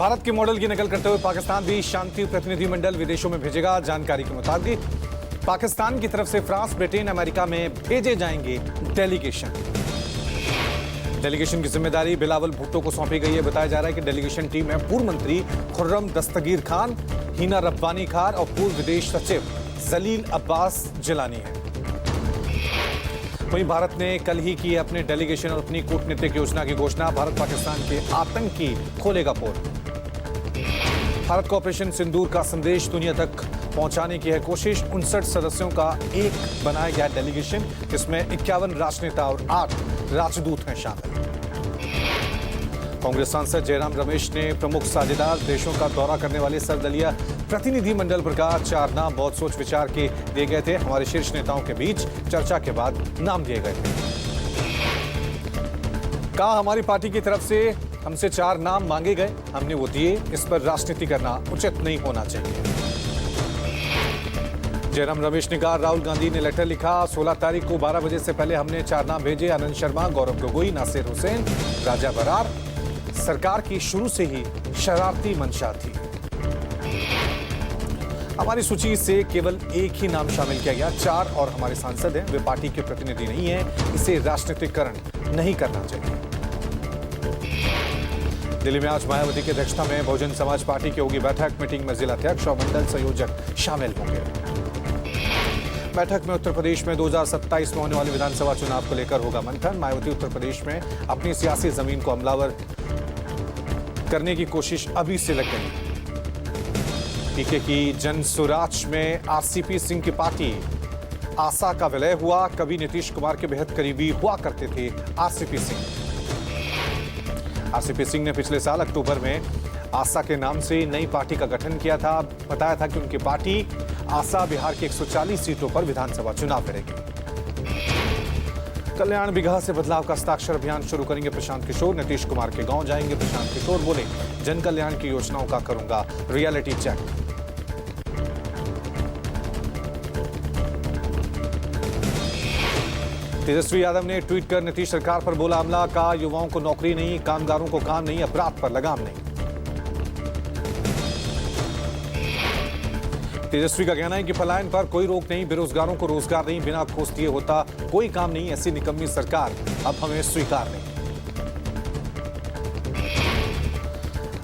भारत के मॉडल की नकल करते हुए पाकिस्तान भी शांति प्रतिनिधिमंडल विदेशों में भेजेगा। जानकारी के मुताबिक पाकिस्तान की तरफ से फ्रांस, ब्रिटेन, अमेरिका में भेजे जाएंगे डेलीगेशन। डेलीगेशन की जिम्मेदारी बिलावल भुट्टो को सौंपी गई है। बताया जा रहा है कि डेलीगेशन टीम में पूर्व मंत्री खुर्रम दस्तगीर खान, हिना रब्बानी खान और पूर्व विदेश सचिव जलील अब्बास जिलानी है। वहीं भारत ने कल ही की अपने डेलीगेशन और अपनी कूटनीतिक योजना की घोषणा। भारत पाकिस्तान के आतंकी खोलेगा पोल। भारत को ऑपरेशन सिंदूर का संदेश दुनिया तक पहुंचाने की है कोशिश। 59 सदस्यों का एक बनाया गया डेलीगेशन, जिसमें 51 राजनेता और 8 राजदूत हैं शामिल। कांग्रेस सांसद जयराम रमेश ने प्रमुख साझेदार देशों का दौरा करने वाले सर्वदलीय प्रतिनिधिमंडल पर कहा 4 नाम बहुत सोच विचार के दिए गए थे। हमारे शीर्ष नेताओं के बीच चर्चा के बाद नाम दिए गए थे। कहा हमारी पार्टी की तरफ से हमसे 4 नाम मांगे गए, हमने वो दिए। इस पर राजनीति करना उचित नहीं होना चाहिए। जयराम रमेश ने कहा राहुल गांधी ने लेटर लिखा, 16 तारीख को 12 बजे से पहले हमने 4 नाम भेजे। आनंद शर्मा, गौरव गोगोई, नासिर हुसैन, राजा बरार। सरकार की शुरू से ही शरारती मंशा थी। हमारी सूची से केवल एक ही नाम शामिल किया गया। 4 और हमारे सांसद हैं, वे पार्टी के प्रतिनिधि नहीं हैं। इसे राजनीतिकरण नहीं करना चाहिए। दिल्ली में आज मायावती की अध्यक्षता में बहुजन समाज पार्टी की होगी बैठक। मीटिंग में जिला अध्यक्ष और मंडल संयोजक शामिल होंगे। बैठक में उत्तर प्रदेश में 2027 में होने वाले विधानसभा चुनाव को लेकर होगा मंथन। मायावती उत्तर प्रदेश में अपनी सियासी जमीन को हमलावर करने की कोशिश अभी से लग गई। पीके की जनसुराज में आरसीपी सिंह की पार्टी आशा का विलय हुआ। कभी नीतीश कुमार के बेहद करीबी हुआ करते थे आरसीपी सिंह। आरसीपी सिंह ने पिछले साल अक्टूबर में आशा के नाम से नई पार्टी का गठन किया था। बताया था कि उनकी पार्टी आशा बिहार की 140 सीटों पर विधानसभा चुनाव लड़ेगी। कल्याण बिगहा से बदलाव का हस्ताक्षर अभियान शुरू करेंगे प्रशांत किशोर। नीतीश कुमार के गांव जाएंगे प्रशांत किशोर। बोले जन कल्याण की योजनाओं का करूंगा रियलिटी चेक। तेजस्वी यादव ने ट्वीट कर नीतीश सरकार पर बोला हमला। का युवाओं को नौकरी नहीं, कामगारों को काम नहीं, अपराध पर लगाम नहीं। तेजस्वी का कहना है कि पलायन पर कोई रोक नहीं, बेरोजगारों को रोजगार नहीं, बिना घूस दिए होता कोई काम नहीं। ऐसी निकम्मी सरकार अब हमें स्वीकार नहीं।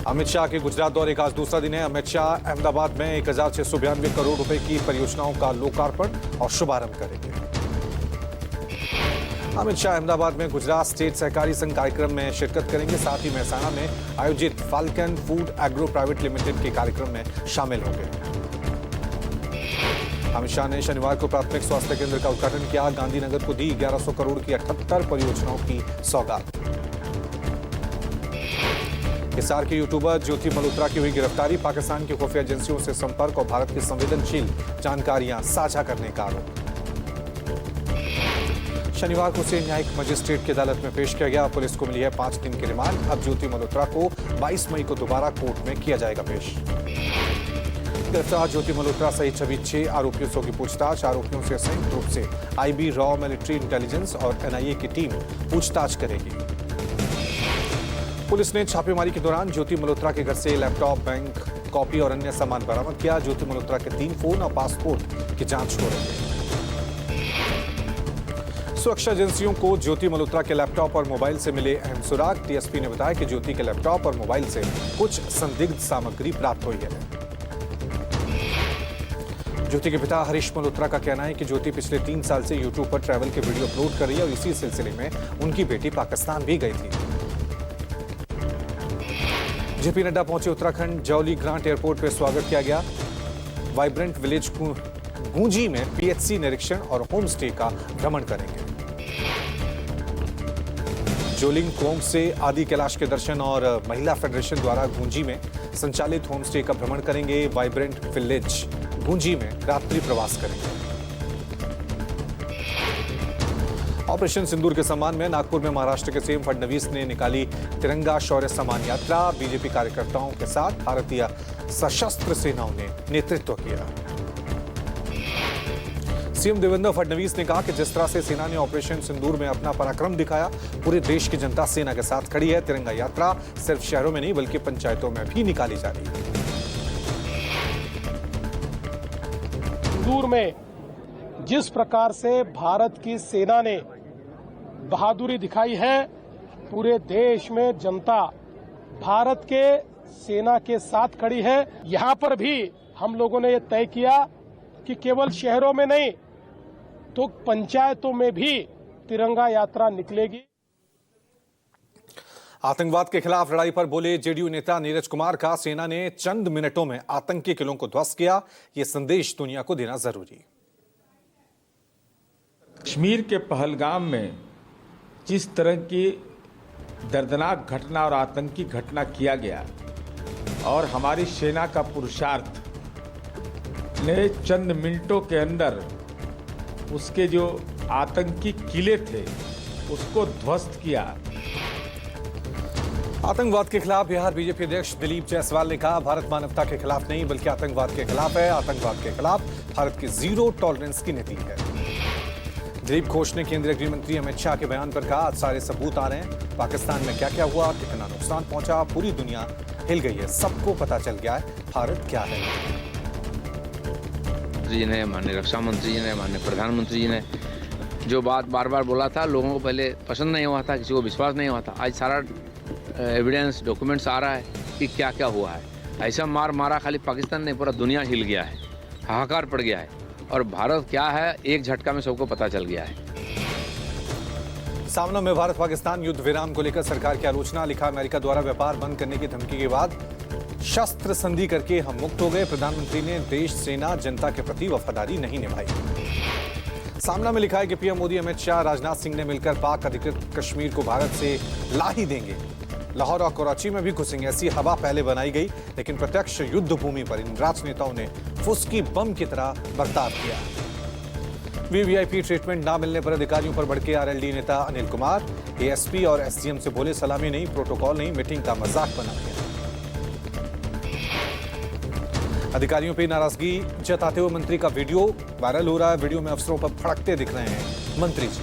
अमित शाह के गुजरात दौरे का आज दूसरा दिन है। अमित शाह अहमदाबाद में 1692 करोड़ रुपए की परियोजनाओं का लोकार्पण और शुभारंभ करेंगे। अमित शाह अहमदाबाद में गुजरात स्टेट सहकारी संघ कार्यक्रम में शिरकत करेंगे। साथ ही महसाना में आयोजित falcon food agro private limited के कार्यक्रम में शामिल होंगे। अमित शाह ने शनिवार को प्राथमिक स्वास्थ्य केंद्र का उद्घाटन किया। गांधीनगर को दी 1100 करोड़ की 78 परियोजनाओं की सौगात। हिसार के यूट्यूबर ज्योति मल्होत्रा की हुई गिरफ्तारी। पाकिस्तान की खुफिया एजेंसियों से संपर्क और भारत की संवेदनशील जानकारियां साझा करने का आरोप। शनिवार को उसे न्यायिक मजिस्ट्रेट की अदालत में पेश किया गया। पुलिस को मिली है 5 दिन की रिमांड। अब ज्योति मल्होत्रा को 22 मई को दोबारा कोर्ट में किया जाएगा पेश। गिरफ्तार ज्योति मल्होत्रा सहित सभी 6 आरोपियों से होगी पूछताछ। आरोपियों से संयुक्त रूप से आईबी, रॉ मिलिट्री इंटेलिजेंस और एनआईए की टीम पूछताछ करेगी। पुलिस ने छापेमारी के दौरान ज्योति मल्होत्रा के घर से लैपटॉप, बैंक कॉपी और अन्य सामान बरामद किया। ज्योति मल्होत्रा के 3 फोन और पासपोर्ट की जांच हो रही है। सुरक्षा एजेंसियों को ज्योति मल्होत्रा के लैपटॉप और मोबाइल से मिले अहम सुराग। टीएसपी ने बताया कि ज्योति के लैपटॉप और मोबाइल से कुछ संदिग्ध सामग्री प्राप्त हुई है। ज्योति के पिता हरीश मल्होत्रा का कहना है कि ज्योति पिछले 3 साल से यूट्यूब पर ट्रैवल के वीडियो अपलोड कर रही है और इसी सिलसिले में उनकी बेटी पाकिस्तान भी गई थी। जेपी नड्डा पहुंचे उत्तराखंड। जौली ग्रांट एयरपोर्ट पर स्वागत किया गया। वाइब्रेंट विलेज गूंजी में पीएचसी निरीक्षण और होम स्टे का भ्रमण करेंगे। जोलिंग कोंग से आदि कैलाश के दर्शन और महिला फेडरेशन द्वारा गूंजी में संचालित होम स्टे का भ्रमण करेंगे। वाइब्रेंट विलेज गूंजी में रात्रि प्रवास करेंगे। ऑपरेशन सिंदूर के सम्मान में नागपुर में महाराष्ट्र के सीएम फडणवीस ने निकाली तिरंगा शौर्य सम्मान यात्रा। बीजेपी कार्यकर्ताओं के साथ भारतीय सशस्त्र सेनाओं ने नेतृत्व किया। सीएम देवेंद्र फडणवीस ने कहा कि जिस तरह से सेना ने ऑपरेशन सिंदूर में अपना पराक्रम दिखाया, पूरे देश की जनता सेना के साथ खड़ी है। तिरंगा यात्रा सिर्फ शहरों में नहीं बल्कि पंचायतों में भी निकाली जा रही है। सिंदूर में जिस प्रकार से भारत की सेना ने बहादुरी दिखाई है, पूरे देश में जनता भारत के सेना के साथ खड़ी है। यहाँ पर भी हम लोगों ने ये तय किया कि केवल शहरों में नहीं तो पंचायतों में भी तिरंगा यात्रा निकलेगी। आतंकवाद के खिलाफ लड़ाई पर बोले जेडीयू नेता नीरज कुमार का सेना ने चंद मिनटों में आतंकी किलों को ध्वस्त किया, ये संदेश दुनिया को देना जरूरी। कश्मीर के पहलगाम में जिस तरह की दर्दनाक घटना और आतंकी घटना किया गया और हमारी सेना का पुरुषार्थ ने चंद मिनटों के अंदर उसके जो आतंकी किले थे उसको ध्वस्त किया। आतंकवाद के खिलाफ बिहार बीजेपी अध्यक्ष दिलीप जायसवाल ने कहा, भारत मानवता के खिलाफ नहीं बल्कि आतंकवाद के खिलाफ है। आतंकवाद के खिलाफ भारत की जीरो टॉलरेंस की नीति है। दिलीप घोष ने केंद्रीय गृह मंत्री अमित शाह के बयान पर कहा, आज सारे सबूत आ रहे हैं, पाकिस्तान में क्या क्या हुआ, कितना नुकसान पहुंचा, पूरी दुनिया हिल गई है, सबको पता चल गया है भारत क्या है। जी ने, माननीय रक्षा मंत्री जी ने, माननीय प्रधानमंत्री जी ने जो बात बार बार बोला था, लोगों को पहले पसंद नहीं हुआ था, किसी को विश्वास नहीं हुआ था। आज सारा एविडेंस डॉक्यूमेंट्स आ रहा है कि क्या क्या हुआ है। ऐसा मार मारा खाली पाकिस्तान नहीं, पूरा दुनिया हिल गया है, हाहाकार पड़ गया है और भारत क्या है एक झटका में सबको पता चल गया है। सामना में भारत पाकिस्तान युद्ध विराम को लेकर सरकार की आलोचना, लिखा, अमेरिका द्वारा व्यापार बंद करने की धमकी के बाद शस्त्र संधि करके हम मुक्त हो गए। प्रधानमंत्री ने देश, सेना, जनता के प्रति वफादारी नहीं निभाई। सामना में लिखा है कि पीएम मोदी, अमित शाह, राजनाथ सिंह ने मिलकर पाक अधिकृत कश्मीर को भारत से ला ही देंगे। लाहौर और कराची में भी घुसेंगे, ऐसी हवा पहले बनाई गई, लेकिन प्रत्यक्ष युद्ध भूमि पर इन राजनेताओं ने फुसकी बम की तरह बर्ताव किया। वीवीआईपी ट्रीटमेंट न मिलने पर अधिकारियों पर भड़के आरएलडी नेता अनिल कुमार। एएसपी और एसडीएम से बोले, सलामी नहीं, प्रोटोकॉल नहीं, मीटिंग का मजाक बना दिया। अधिकारियों पर नाराजगी जताते हुए मंत्री का वीडियो वायरल हो रहा है। वीडियो में अफसरों पर भड़कते दिख रहे हैं मंत्री जी।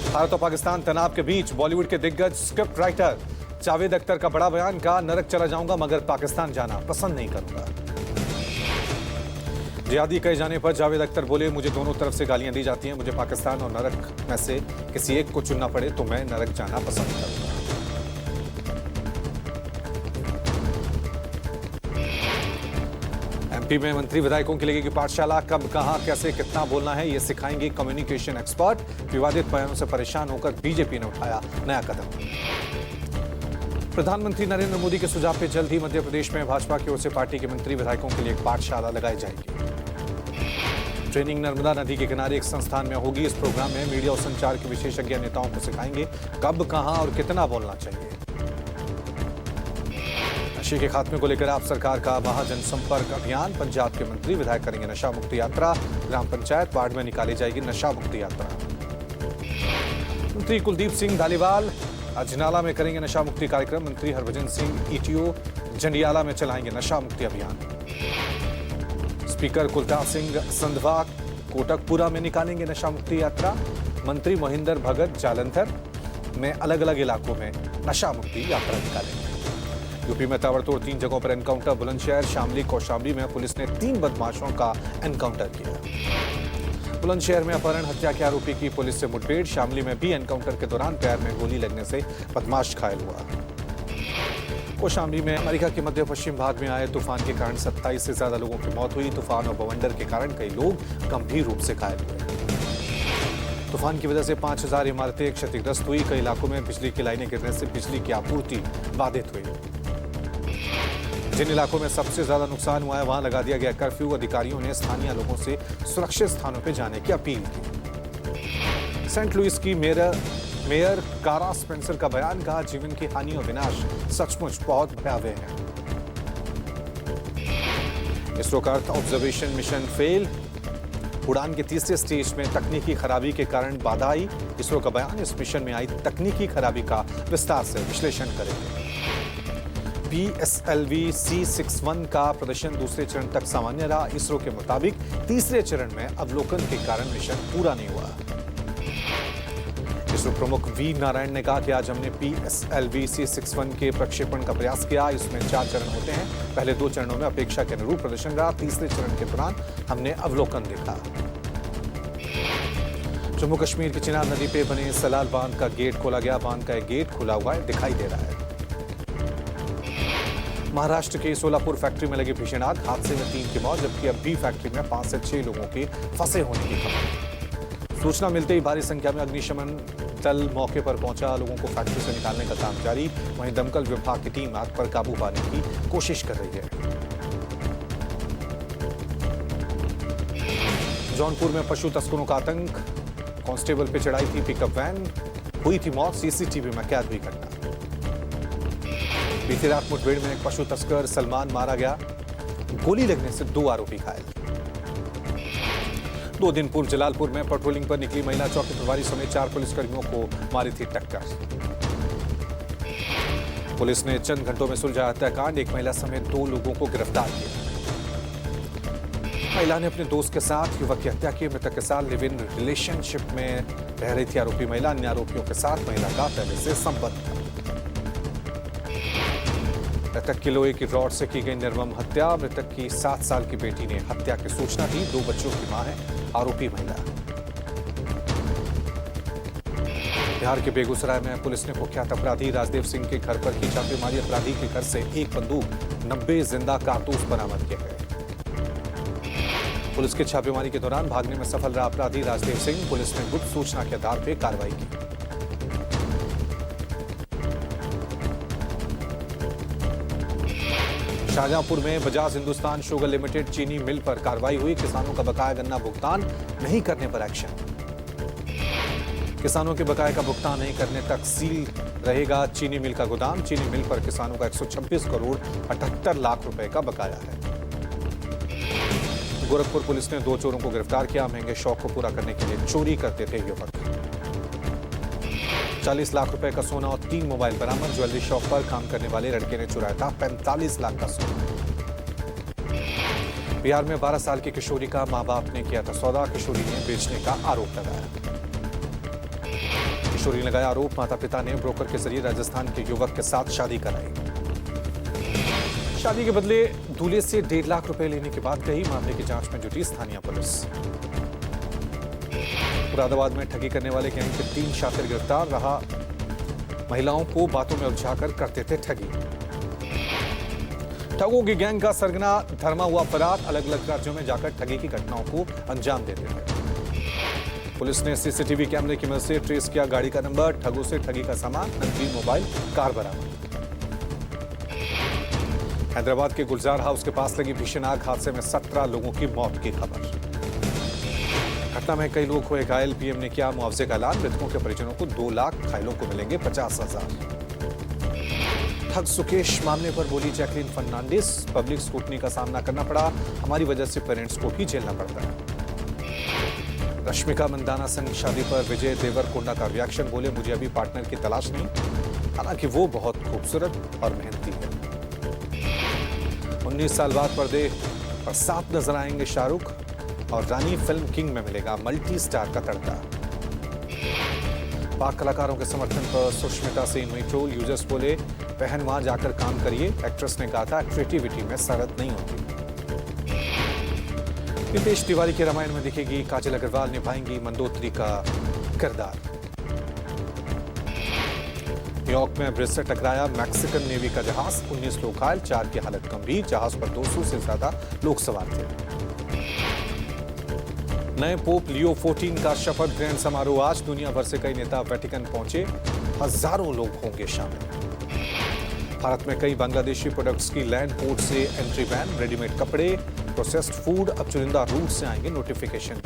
भारत और पाकिस्तान तनाव के बीच बॉलीवुड के दिग्गज स्क्रिप्ट राइटर जावेद अख्तर का बड़ा बयान, का नरक चला जाऊंगा मगर पाकिस्तान जाना पसंद नहीं करूंगा। जिहादी कहे जाने पर जावेद अख्तर बोले, मुझे दोनों तरफ से गालियां दी जाती हैं, मुझे पाकिस्तान और नरक में से किसी एक को चुनना पड़े तो मैं नरक जाना पसंद करूंगा। एमपी में मंत्री विधायकों की लगेगी पाठशाला, कब, कहां, कैसे, कितना बोलना है, ये सिखाएंगे कम्युनिकेशन एक्सपर्ट। विवादित बयानों से परेशान होकर बीजेपी ने उठाया नया कदम। प्रधानमंत्री नरेंद्र मोदी के सुझाव पर जल्द ही मध्य प्रदेश में भाजपा की ओर से पार्टी के मंत्री विधायकों के लिए एक पाठशाला लगाई जाएगी। ट्रेनिंग नर्मदा नदी के किनारे एक संस्थान में होगी। इस प्रोग्राम में मीडिया और संचार के विशेषज्ञ नेताओं को सिखाएंगे कब, कहां और कितना बोलना चाहिए। नशे के खात्मे को लेकर आप सरकार का महाजनसंपर्क अभियान, पंजाब के मंत्री विधायक करेंगे नशा मुक्ति यात्रा। ग्राम पंचायत वार्ड में निकाली जाएगी नशा मुक्ति यात्रा। मंत्री कुलदीप सिंह धालीवाल अजनाला में करेंगे नशा मुक्ति कार्यक्रम। मंत्री हरभजन सिंह ईटीओ जंडियाला में चलाएंगे नशा मुक्ति अभियान। स्पीकर कुलतार सिंह संधवा कोटकपुरा में निकालेंगे नशा मुक्ति यात्रा। मंत्री मोहिंदर भगत जालंधर में अलग अलग इलाकों में नशा मुक्ति यात्रा निकालेंगे। यूपी में ताबड़तोड़ 3 जगहों पर एनकाउंटर, बुलंदशहर, शामली, कौशाम्बी में पुलिस ने 3 बदमाशों का एनकाउंटर किया। बुलंदशहर में अपहरण हत्या के आरोपी की पुलिस से मुठभेड़। शामली में भी एनकाउंटर के दौरान पैर में गोली लगने से बदमाश घायल हुआ। कौशाम्बी में अमेरिका के मध्य पश्चिम भाग में आए तूफान के कारण 27 से ज्यादा लोगों की मौत हुई। तूफान और बवंडर के कारण कई लोग गंभीर रूप से घायल हुए। तूफान की वजह से 5000 इमारतें क्षतिग्रस्त हुई। कई इलाकों में बिजली की लाइनें गिरने से बिजली की आपूर्ति बाधित हुई। जिन इलाकों में सबसे ज्यादा नुकसान हुआ है वहां लगा दिया गया कर्फ्यू। अधिकारियों ने स्थानीय लोगों से सुरक्षित स्थानों पर जाने की अपील की। सेंट लुइस की मेयर कारा स्पेंसर का बयान, कहा जीवन की हानि और विनाश सचमुच बहुत भयावह है। इसरो का अर्थ ऑब्जर्वेशन मिशन फेल। उड़ान के तीसरे स्टेज में तकनीकी खराबी के कारण बाधा आई। इसरो का बयान, इस मिशन में आई तकनीकी खराबी का विस्तार से विश्लेषण करेंगे। PSLV C61 का प्रदर्शन दूसरे चरण तक सामान्य रहा। इसरो के मुताबिक तीसरे चरण में अवलोकन के कारण मिशन पूरा नहीं हुआ। इसरो प्रमुख वी नारायण ने कहा कि आज हमने PSLV C61 के प्रक्षेपण का प्रयास किया। इसमें 4 चरण होते हैं। पहले 2 चरणों में अपेक्षा के अनुरूप प्रदर्शन रहा। तीसरे चरण के दौरान हमने अवलोकन देखा। जम्मू कश्मीर की चिनाब नदी पे बने सलाल बांध का गेट खोला गया। बांध का एक गेट खुला हुआ है, दिखाई दे रहा है। महाराष्ट्र के सोलापुर फैक्ट्री में लगी भीषण आग। हादसे में 3 की मौत, जबकि अब भी फैक्ट्री में 5 से 6 लोगों के फंसे होने की खबर। सूचना मिलते ही भारी संख्या में अग्निशमन दल मौके पर पहुंचा। लोगों को फैक्ट्री से निकालने का काम जारी। वहीं दमकल विभाग की टीम आग पर काबू पाने की कोशिश कर रही है। जौनपुर में पशु तस्करों का आतंक। कांस्टेबल पे चढ़ाई थी पिकअप वैन, हुई थी मौत। सीसीटीवी में कैद हुई घटना। बीती रात मुठभेड़ में एक पशु तस्कर सलमान मारा गया। गोली लगने से 2 आरोपी घायल। 2 दिन पूर्व जलालपुर में पेट्रोलिंग पर निकली महिला चौकी प्रभारी समेत 4 पुलिसकर्मियों को मारी थी टक्कर। पुलिस ने चंद घंटों में सुलझाया हत्याकांड। एक महिला समेत 2 लोगों को गिरफ्तार किया। महिला ने अपने दोस्त के साथ युवक की हत्या की। मृतक के साथ लिव इन रिलेशनशिप में रह रही थी आरोपी महिला। अन्य आरोपियों के साथ महिला का पहले से संबंध था। मृतक की लोहे की रॉड से की गई निर्मम हत्या। मृतक की 7 साल की बेटी ने हत्या की सूचना दी। 2 बच्चों की मां है आरोपी महिला। बिहार के बेगूसराय में पुलिस ने कुख्यात अपराधी राजदेव सिंह के घर पर की छापेमारी। अपराधी के घर से 1 बंदूक, 90 जिंदा कारतूस बरामद किए गए। पुलिस के छापेमारी के दौरान भागने में सफल रहा अपराधी राजदेव सिंह। पुलिस ने गुप्त सूचना के आधार पर कार्रवाई की। शाहजहांपुर में बजाज हिंदुस्तान शुगर लिमिटेड चीनी मिल पर कार्रवाई हुई। किसानों का बकाया गन्ना भुगतान नहीं करने पर एक्शन। किसानों के बकाये का भुगतान नहीं करने तक सील रहेगा चीनी मिल का गोदाम। चीनी मिल पर किसानों का 126 करोड़ 78 लाख रुपए का बकाया है। गोरखपुर पुलिस ने 2 चोरों को गिरफ्तार किया। महंगे शौक को पूरा करने के लिए चोरी करते थे युवक। 40 लाख रुपए का सोना और 3 मोबाइल बरामद। ज्वेलरी शॉप पर काम करने वाले लड़के ने चुराया था 45 लाख का सोना। बिहार में 12 साल की किशोरी का मां बाप ने किया था सौदा। किशोरी ने बेचने का आरोप लगाया। किशोरी ने लगाया आरोप, माता पिता ने ब्रोकर के जरिए राजस्थान के युवक के साथ शादी कराई। शादी के बदले दूल्हे से 1.5 लाख रुपए लेने के बाद कई मामले की जांच में जुटी स्थानीय पुलिस। मुरादाबाद में ठगी करने वाले गैंग के 3 शातिर गिरफ्तार। रहा महिलाओं को बातों में उलझाकर करते थे ठगी। ठगों की गैंग का सरगना धर्मा हुआ फरार। अलग अलग राज्यों में जाकर ठगी की घटनाओं को अंजाम देते थे। पुलिस ने सीसीटीवी कैमरे की मदद से ट्रेस किया गाड़ी का नंबर। ठगों से ठगी का सामान, नकदी, मोबाइल, कार बरामद। हैदराबाद के गुलजार हाउस के पास लगी भीषण आग। हादसे में 17 लोगों की मौत की खबर। घटना में कई लोग हुए घायल। पीएम ने किया मुआवजे का ऐलान। मृतकों के परिजनों को 2 लाख, घायलों को मिलेंगे 50,000। ठग सुकेश मामले पर बोली जैकलीन फर्नांडिस। पब्लिक स्क्रूटनी का सामना करना पड़ा। हमारी वजह से पेरेंट्स को भी झेलना पड़ता है। रश्मिका मंदाना संग शादी पर विजय देवरकोंडा का रिएक्शन। बोले मुझे अभी पार्टनर की तलाश नहीं, हालांकि वो बहुत खूबसूरत और मेहनती है। 19 साल बाद पर्दे पर साथ नजर आएंगे शाहरुख। और रानी फिल्म किंग में मिलेगा मल्टी स्टार का तड़का। पाक कलाकारों के समर्थन पर सुष्मिता सेन हुई ट्रोल। यूजर्स बोले बहन वहां जाकर काम करिए। एक्ट्रेस ने कहा था क्रिएटिविटी में शरत नहीं होती। नितेश तिवारी के रामायण में दिखेगी काजल अग्रवाल। निभाएंगी मंदोत्री का किरदार। न्यूयॉर्क में ब्रिज से टकराया मैक्सिकन नेवी का जहाज। 19 लोग घायल, 4 की हालत गंभीर। जहाज पर 200 से ज्यादा लोग सवार थे। नए पोप लियो 14 का शपथ ग्रहण समारोह आज। दुनिया भर से कई नेता वेटिकन पहुंचे। हजारों लोग होंगे शामिल। भारत में कई बांग्लादेशी प्रोडक्ट्स की लैंड पोर्ट से एंट्री बैन। रेडीमेड कपड़े, प्रोसेस्ड फूड अब चुनिंदा रूट से आएंगे नोटिफिकेशन।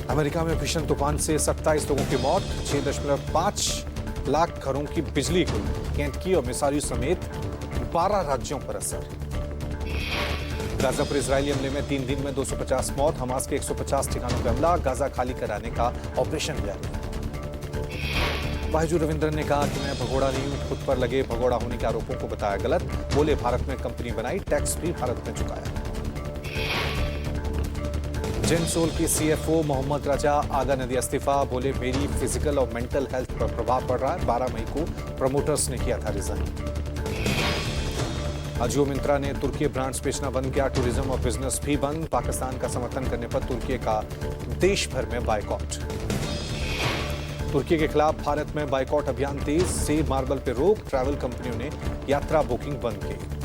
अमेरिका में भीषण तूफान से 27 लोगों की मौत। 6.5 लाख घरों की बिजली गुल। केंटकी और मिसारी समेत 12 राज्यों पर असर। गाजा पर इजरायली हमले में 3 दिन में 250 मौत। हमास के 150 ठिकानों पर हमला। गाजा खाली कराने का ऑपरेशन जारी। बायजू रविंद्रन ने कहा कि मैं भगोड़ा नहीं हूं, खुद पर लगे भगोड़ा होने के आरोपों को बताया गलत। बोले भारत में कंपनी बनाई, टैक्स भी भारत में चुकाया। जिनसोल की सीएफओ मोहम्मद रजा आगा ने दिया इस्तीफा। बोले मेरी फिजिकल और मेंटल हेल्थ पर प्रभाव पड़ रहा है। 12 मई को प्रमोटर्स ने किया था रिजाइन। अजियो मिंत्रा ने तुर्की ब्रांड्स बेचना बंद किया। टूरिज्म और बिजनेस भी बंद। पाकिस्तान का समर्थन करने पर तुर्की का देश भर में बायकॉट। तुर्की के खिलाफ भारत में बायकॉट अभियान तेज। सेब मार्बल पर रोक। ट्रैवल कंपनियों ने यात्रा बुकिंग बंद की।